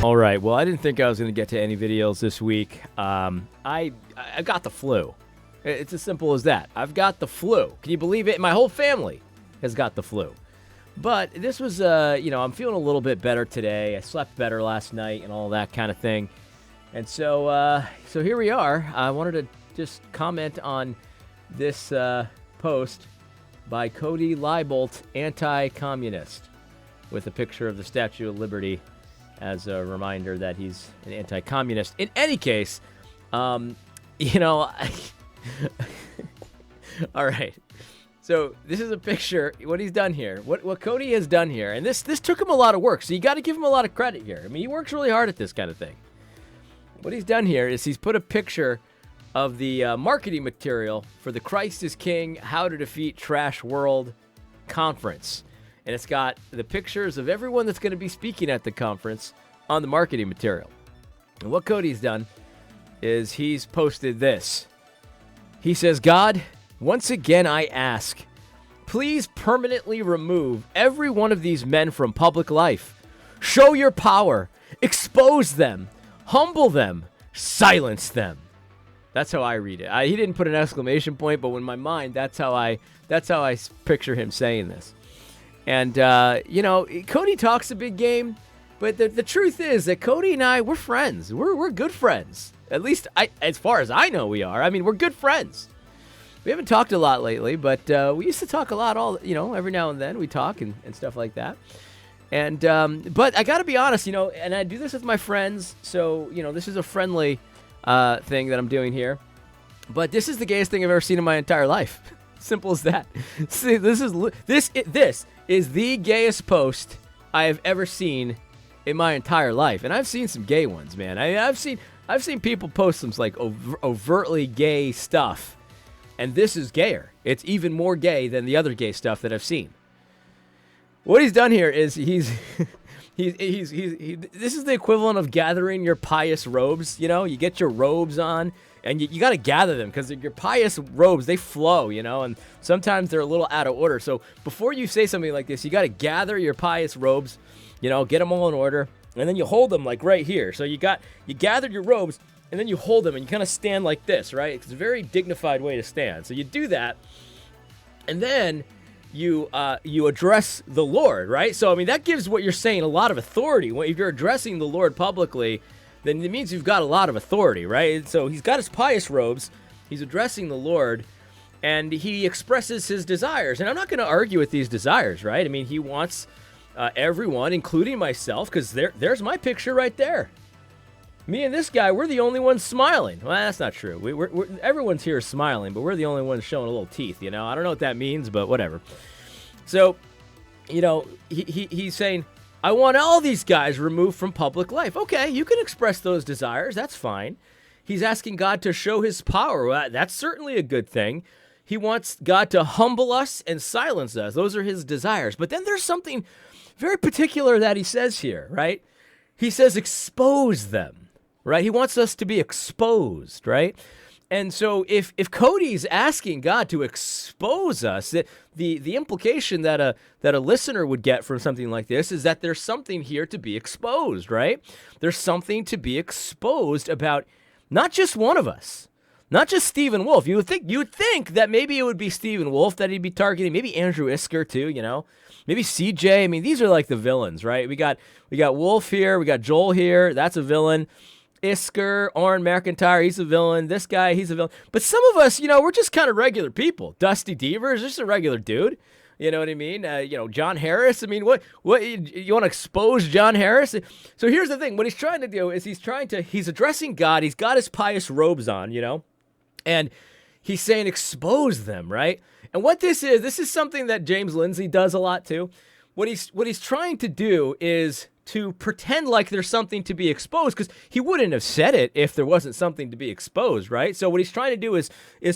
All right. Well, I didn't think I was going to get to any videos this week. I got the flu. It's as simple as that. I've got the flu. Can you believe it? My whole family has got the flu. But this was, I'm feeling a little bit better today. I slept better last night and all that kind of thing. And so here we are. I wanted to just comment on this post by Cody Libolt, anti-communist, with a picture of the Statue of Liberty as a reminder that he's an anti-communist. In any case, all right. So this is a picture, what he's done here, what Cody has done here, and this took him a lot of work, so you got to give him a lot of credit here. I mean, he works really hard at this kind of thing. What he's done here is he's put a picture of the marketing material for the Christ is King, How to Defeat Trash World conference. And it's got the pictures of everyone that's going to be speaking at the conference on the marketing material. And what Cody's done is he's posted this. He says, God, once again I ask, please permanently remove every one of these men from public life. Show your power. Expose them. Humble them. Silence them. That's how I read it. He didn't put an exclamation point, but in my mind, that's how I picture him saying this. And, Cody talks a big game, but the truth is that Cody and I, we're friends. We're good friends. At least, as far as I know, we are. I mean, we're good friends. We haven't talked a lot lately, but we used to talk a lot every now and then we talk and stuff like that. And, but I got to be honest, and I do this with my friends, so, this is a friendly thing that I'm doing here. But this is the gayest thing I've ever seen in my entire life. Simple as that. See, this is the gayest post I have ever seen in my entire life, and I've seen some gay ones, man. I've seen people post some like overtly gay stuff, and this is gayer. It's even more gay than the other gay stuff that I've seen. What he's done here is he's this is the equivalent of gathering your pious robes. You get your robes on. And you got to gather them because your pious robes, they flow, and sometimes they're a little out of order. So before you say something like this, you got to gather your pious robes, get them all in order, and then you hold them like right here. So you gathered your robes, and then you hold them, and you kind of stand like this, right? It's a very dignified way to stand. So you do that, and then you address the Lord, right? So, I mean, that gives what you're saying a lot of authority. If you're addressing the Lord publicly, then it means you've got a lot of authority, right? So he's got his pious robes, he's addressing the Lord, and he expresses his desires. And I'm not going to argue with these desires, right? I mean, he wants everyone, including myself, because there's my picture right there. Me and this guy, we're the only ones smiling. Well, that's not true. Everyone's here smiling, but we're the only ones showing a little teeth, I don't know what that means, but whatever. So, he's saying, I want all these guys removed from public life. Okay, you can express those desires. That's fine. He's asking God to show his power. Well, that's certainly a good thing. He wants God to humble us and silence us. Those are his desires. But then there's something very particular that he says here, right? He says expose them, right? He wants us to be exposed, right? And so if Cody's asking God to expose us, the implication that a listener would get from something like this is that there's something here to be exposed, right? There's something to be exposed about not just one of us, not just Stephen Wolf. You would think that maybe it would be Stephen Wolf that he'd be targeting, maybe Andrew Isker too, maybe CJ. I mean, these are like the villains, right? We got Wolf here, we got Joel here, that's a villain. Isker, Orrin McIntyre, he's a villain. This guy, he's a villain. But some of us, we're just kind of regular people. Dusty Deaver is just a regular dude. You know what I mean? John Harris. I mean, what you want to expose John Harris? So here's the thing. What he's trying to do is he's addressing God. He's got his pious robes on, and he's saying expose them, right? And what this is something that James Lindsay does a lot too. What he's trying to do is to pretend like there's something to be exposed, because he wouldn't have said it if there wasn't something to be exposed, right? So what he's trying to do is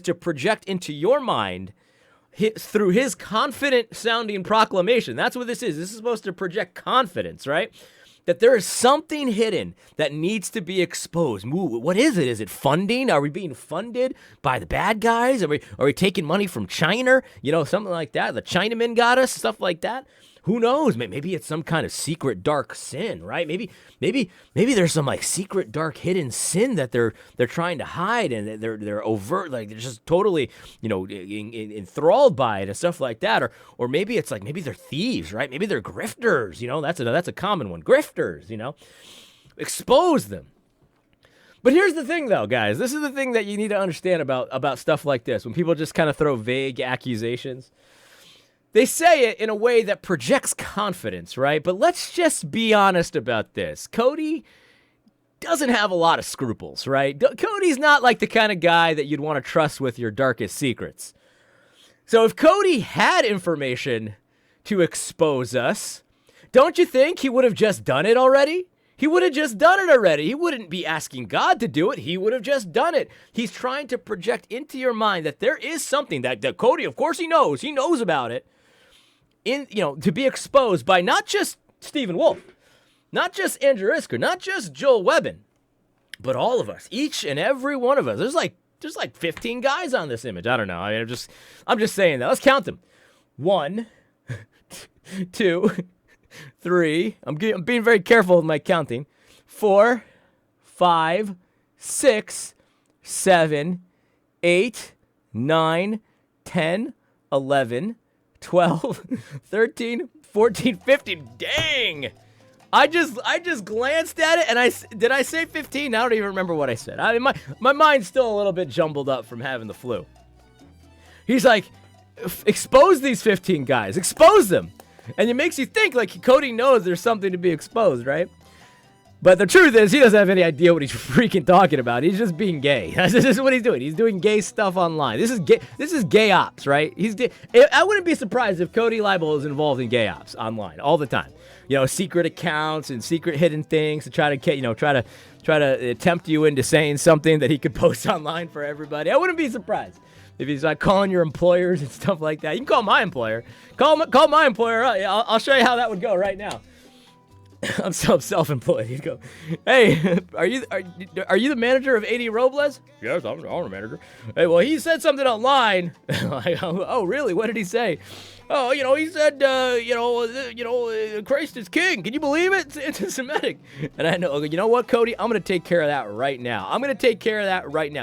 to project into your mind through his confident sounding proclamation. That's what this is. This is supposed to project confidence, right? That there is something hidden that needs to be exposed. Ooh, what is it? Is it funding? Are we being funded by the bad guys? Are we taking money from China? Something like that. The Chinamen got us, stuff like that. Who knows? Maybe it's some kind of secret dark sin, right? Maybe there's some like secret dark hidden sin that they're trying to hide, and they're overt, like they're just totally, enthralled by it and stuff like that. Or maybe it's like maybe they're thieves, right? Maybe they're grifters. That's a common one. Grifters. Expose them. But here's the thing, though, guys. This is the thing that you need to understand about stuff like this. When people just kind of throw vague accusations, they say it in a way that projects confidence, right? But let's just be honest about this. Cody doesn't have a lot of scruples, right? Cody's not like the kind of guy that you'd want to trust with your darkest secrets. So if Cody had information to expose us, don't you think he would have just done it already? He would have just done it already. He wouldn't be asking God to do it. He would have just done it. He's trying to project into your mind that there is something that Cody, of course he knows about it, to be exposed by not just Stephen Wolf, not just Andrew Isker, not just Joel Webbin, but all of us, each and every one of us. There's like 15 guys on this image. I don't know. I'm just saying that. Let's count them. 1, 2, 3. I'm being very careful with my counting. 4, 5, 6, 7, 8, 9, 10, 11, 12, 13, 14, 15. Dang! I just glanced at it, and did I say 15? I don't even remember what I said. I mean, my mind's still a little bit jumbled up from having the flu. He's like, expose these 15 guys. Expose them. And it makes you think like Cody knows there's something to be exposed, right? But the truth is, he doesn't have any idea what he's freaking talking about. He's just being gay. This is what he's doing. He's doing gay stuff online. This is gay ops, right? I wouldn't be surprised if Cody Libolt is involved in gay ops online all the time. Secret accounts and secret hidden things to try to tempt you into saying something that he could post online for everybody. I wouldn't be surprised if he's like calling your employers and stuff like that. You can call my employer. Call my employer. I'll show you how that would go right now. I'm self-employed. He'd go, hey, are you the manager of 80 Robles? Yes, I'm the manager. Hey, well, he said something online. Like, oh, really? What did he say? Oh, he said, Christ is king. Can you believe it? It's anti-Semitic. And I know, you know what, Cody? I'm going to take care of that right now.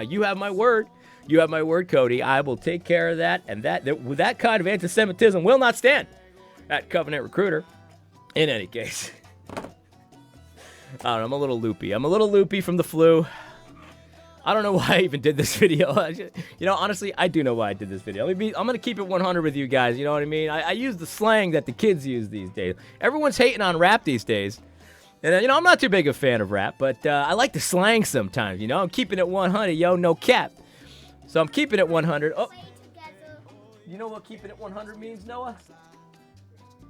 You have my word. You have my word, Cody. I will take care of that. And that kind of anti-Semitism will not stand at Covenant Recruiter. In any case. I don't know, I'm a little loopy from the flu. I don't know why I even did this video. Honestly, I do know why I did this video. I'm going to keep it 100 with you guys, you know what I mean? I use the slang that the kids use these days. Everyone's hating on rap these days. And, I'm not too big a fan of rap, but I like the slang sometimes, I'm keeping it 100, no cap. So I'm keeping it 100. Oh, you know what keeping it 100 means, Noah?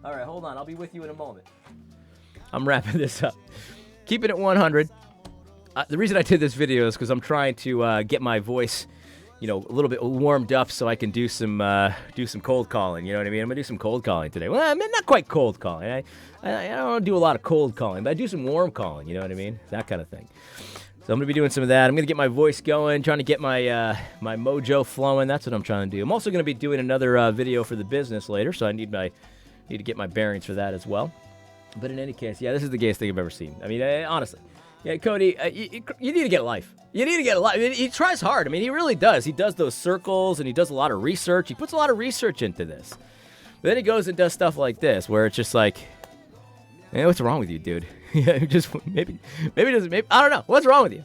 All right, hold on. I'll be with you in a moment. I'm wrapping this up. Keeping it 100. The reason I did this video is because I'm trying to get my voice, a little bit warmed up so I can do some cold calling. You know what I mean? I'm gonna do some cold calling today. Well, I mean, not quite cold calling. I don't do a lot of cold calling, but I do some warm calling. You know what I mean? That kind of thing. So I'm gonna be doing some of that. I'm gonna get my voice going, trying to get my my mojo flowing. That's what I'm trying to do. I'm also gonna be doing another video for the business later, so I need to get my bearings for that as well. But in any case, yeah, this is the gayest thing I've ever seen. I mean, honestly. Yeah, Cody, you need to get a life. You need to get a life. I mean, he tries hard. I mean, he really does. He does those circles, and he does a lot of research. He puts a lot of research into this. But then he goes and does stuff like this, where it's just like, hey, what's wrong with you, dude? Just maybe I don't know. What's wrong with you?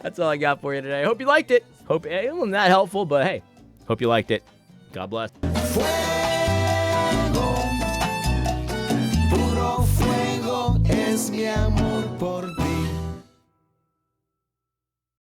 That's all I got for you today. I hope you liked it. It wasn't that helpful, but hey, hope you liked it. God bless.